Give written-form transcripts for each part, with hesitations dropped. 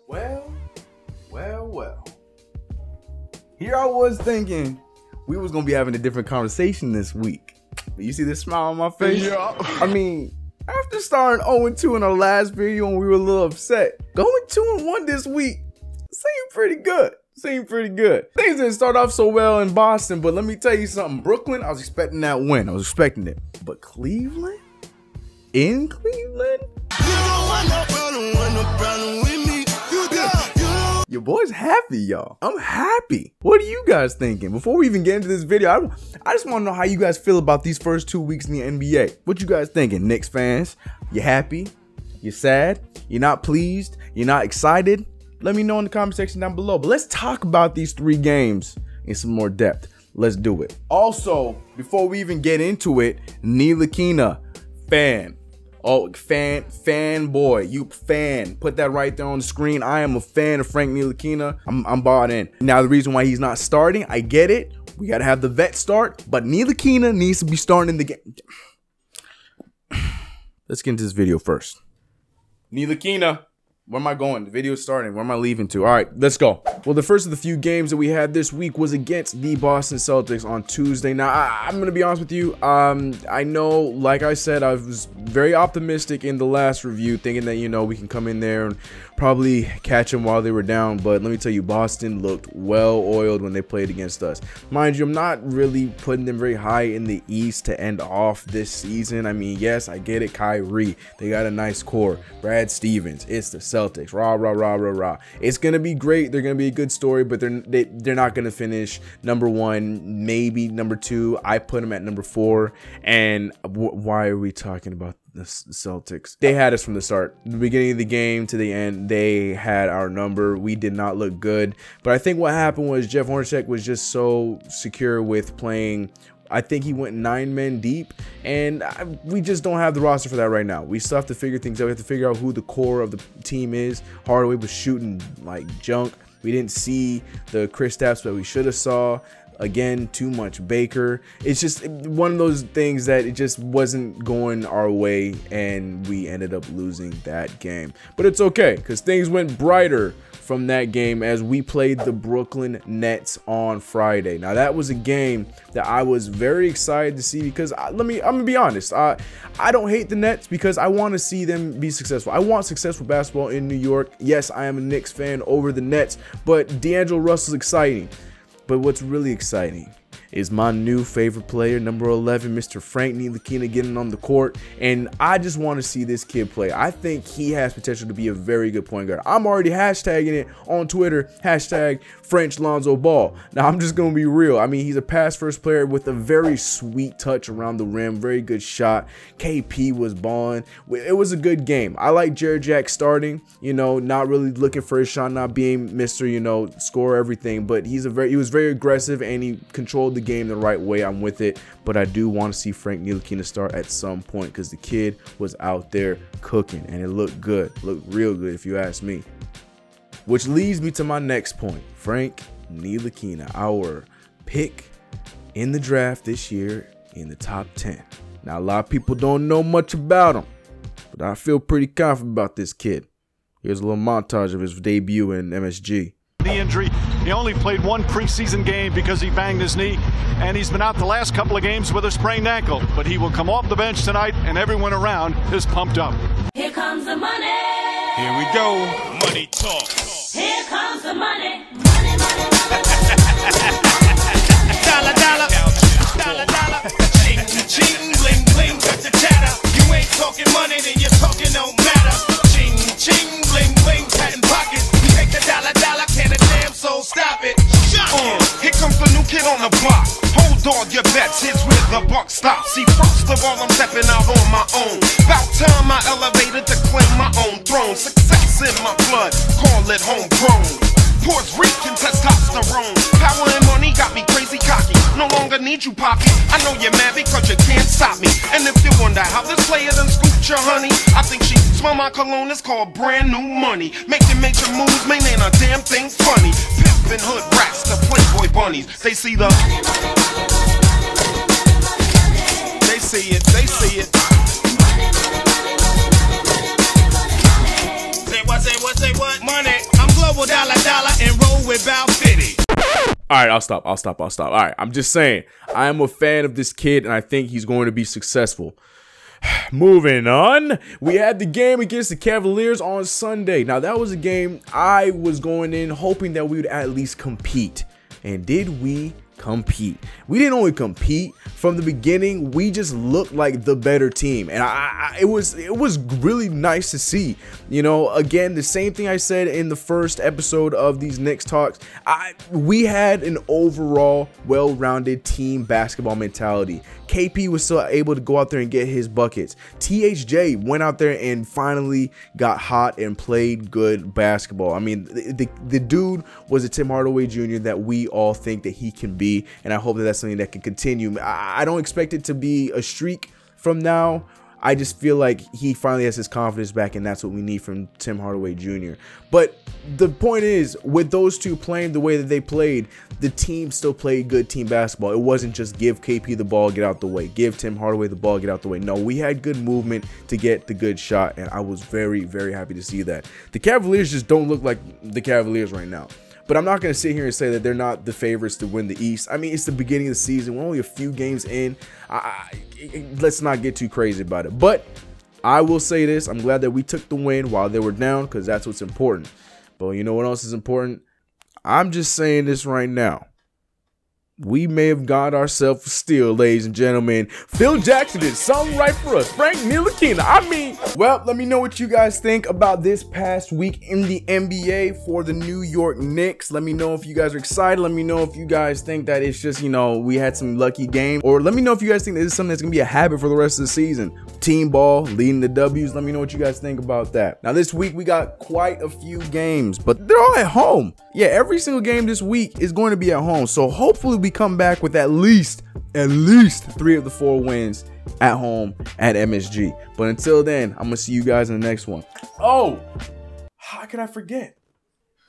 Well. Here I was thinking we was gonna be having a different conversation this week. But you see this smile on my face? Yeah. I mean, after starting 0-2 in our last video and we were a little upset, going 2-1 this week seemed pretty good. Things didn't start off so well in Boston, but let me tell you something. Brooklyn, I was expecting that win. I was expecting it. But Cleveland? In Cleveland? Your boy's happy, y'all. I'm happy. What are you guys thinking? Before we even get into this video, I just want to know how you guys feel about these first 2 weeks in the NBA. What you guys thinking, Knicks fans? You happy? You sad? You're not pleased? You're not excited? Let me know in the comment section down below. But let's talk about these 3 games in some more depth. Let's do it. Also, before we even get into it, Ntilikina, fan. Oh, fanboy, you fan. Put that right there on the screen. I am a fan of Frank Ntilikina. I'm bought in. Now, the reason why he's not starting, I get it. We got to have the vet start, but Ntilikina needs to be starting in the game. Let's get into this video first. Ntilikina. Where am I going? The video is starting. Where am I leaving to? All right, let's go. Well, the first of the few games that we had this week was against the Boston Celtics on Tuesday. Now, I'm going to be honest with you. I know, like I said, I was very optimistic in the last review, thinking that, you know, we can come in there and probably catch them while they were down. But let me tell you, Boston looked well-oiled when they played against us. Mind you, I'm not really putting them very high in the East to end off this season. I mean, yes, I get it. Kyrie, they got a nice core. Brad Stevens, it's the Celtics. Rah. It's gonna be great. They're gonna be a good story, but they're not gonna finish number 1, maybe number 2. I put them at number 4. And why are we talking about the Celtics? They had us from the start, the beginning of the game to the end. They had our number. We did not look good, but I think what happened was Jeff Hornacek was just so secure with playing. I think he went 9 men deep, and we just don't have the roster for that right now. We still have to figure things out. We have to figure out who the core of the team is. Hardaway was shooting like junk. We didn't see the Kristaps that we should have saw. Again, too much Baker. It's just one of those things that it just wasn't going our way, and we ended up losing that game. But it's okay, because things went brighter from that game as we played the Brooklyn Nets on Friday. Now, that was a game that I was very excited to see because I'm gonna be honest. I don't hate the Nets because I want to see them be successful. I want successful basketball in New York. Yes, I am a Knicks fan over the Nets, but D'Angelo Russell's exciting. But what's really exciting is my new favorite player, number 11, Mr. Frank Ntilikina, getting on the court. And I just want to see this kid play. I think he has potential to be a very good point guard. I'm already hashtagging it on Twitter, hashtag French Lonzo Ball. Now, I'm just going to be real. I mean, he's a pass-first player with a very sweet touch around the rim, very good shot. KP was balling. It was a good game. I like Jared Jack starting, you know, not really looking for his shot, not being Mr., you know, score everything. But he was very aggressive, and he controlled the game the right way. I'm with it, but I do want to see Frank Ntilikina start at some point because the kid was out there cooking, and it looked good, looked real good if you ask me. Which leads me to my next point, Frank Ntilikina, our pick in the draft this year in the top 10. Now, a lot of people don't know much about him, but I feel pretty confident about this kid. Here's a little montage of his debut in MSG. The injury. He only played 1 preseason game because he banged his knee, and he's been out the last couple of games with a sprained ankle. But he will come off the bench tonight, and everyone around is pumped up. Here comes the money. Here we go. Money talk. Here comes the money. Money. Dollar. Ching, bling, bling, got the chatter. You ain't talking money, then you're talking no matter. Ching, bling, bling, patent pockets. We take the dollar, can a damn soul stop it. Here comes the new kid on the block. Hold on your bets, here's where the buck stops. See, first of all, I'm stepping out on my own. About time I elevated to claim my own throne. Success in my blood, call it homegrown. Puerto Rican testosterone. Power and money got me crazy cocky. No longer need you, Poppy. I know you're mad because you can't stop me. And if you wonder how this player done scooped your honey, I think she smell my cologne, it's called brand new money. Making major moves, man, ain't a damn thing funny. Pimpin' hood rats, the Playboy bunnies. They see the They see it. Say what? Money. Bow City. All right, I'll stop. All right, I'm just saying, I am a fan of this kid, and I think he's going to be successful. Moving on, we had the game against the Cavaliers on Sunday. Now, that was a game I was going in hoping that we would at least compete. And did we compete? We didn't only compete from the beginning, we just looked like the better team, and it was really nice to see. You know, again, the same thing I said in the first episode of these Knicks talks. We had an overall well-rounded team basketball mentality. KP was still able to go out there and get his buckets. THJ went out there and finally got hot and played good basketball. I mean, the dude was a Tim Hardaway Jr. that we all think that he can be, and I hope that that's something that can continue. I don't expect it to be a streak from now. I just feel like he finally has his confidence back, and that's what we need from Tim Hardaway Jr. But the point is, with those two playing the way that they played, the team still played good team basketball. It wasn't just give KP the ball, get out the way. Give Tim Hardaway the ball, get out the way. No, we had good movement to get the good shot, and I was very, very happy to see that. The Cavaliers just don't look like the Cavaliers right now. But I'm not going to sit here and say that they're not the favorites to win the East. I mean, it's the beginning of the season. We're only a few games in. Let's not get too crazy about it. But I will say this. I'm glad that we took the win while they were down, because that's what's important. But you know what else is important? I'm just saying this right now. We may have got ourselves a steal, ladies and gentlemen. Phil Jackson did something right for us. Frank Ntilikina. I mean, well, let me know what you guys think about this past week in the NBA for the New York Knicks. Let me know if you guys are excited. Let me know if you guys think that it's just, you know, we had some lucky game. Or let me know if you guys think this is something that's going to be a habit for the rest of the season. Team ball, leading the W's. Let me know what you guys think about that. Now, this week we got quite a few games, but they're all at home. Yeah, every single game this week is going to be at home. So hopefully we come back with at least 3 of the 4 wins at home at MSG. But until then, I'm gonna see you guys in the next one. Oh, how could I forget?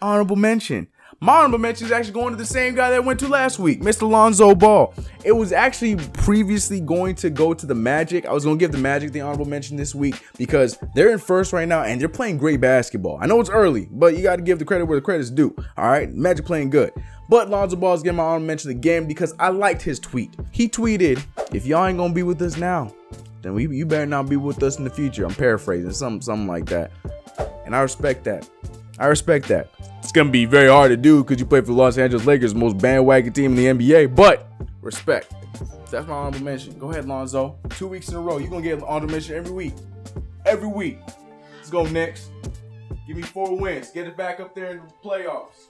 Honorable mention. My honorable mention is actually going to the same guy that I went to last week, Mr. Lonzo Ball. It was actually previously going to go to the Magic. I was going to give the Magic the honorable mention this week because they're in first right now and they're playing great basketball. I know it's early, but you got to give the credit where the credit's due. All right, Magic playing good. But Lonzo Ball is getting my honorable mention again because I liked his tweet. He tweeted, "If y'all ain't going to be with us now, then you better not be with us in the future." I'm paraphrasing, something like that. And I respect that. I respect that. It's going to be very hard to do because you play for the Los Angeles Lakers, the most bandwagon team in the NBA, but respect. That's my honorable mention. Go ahead, Lonzo. 2 weeks in a row. You're going to get an honorable mention every week. Every week. Let's go, Knicks. Give me 4 wins. Get it back up there in the playoffs.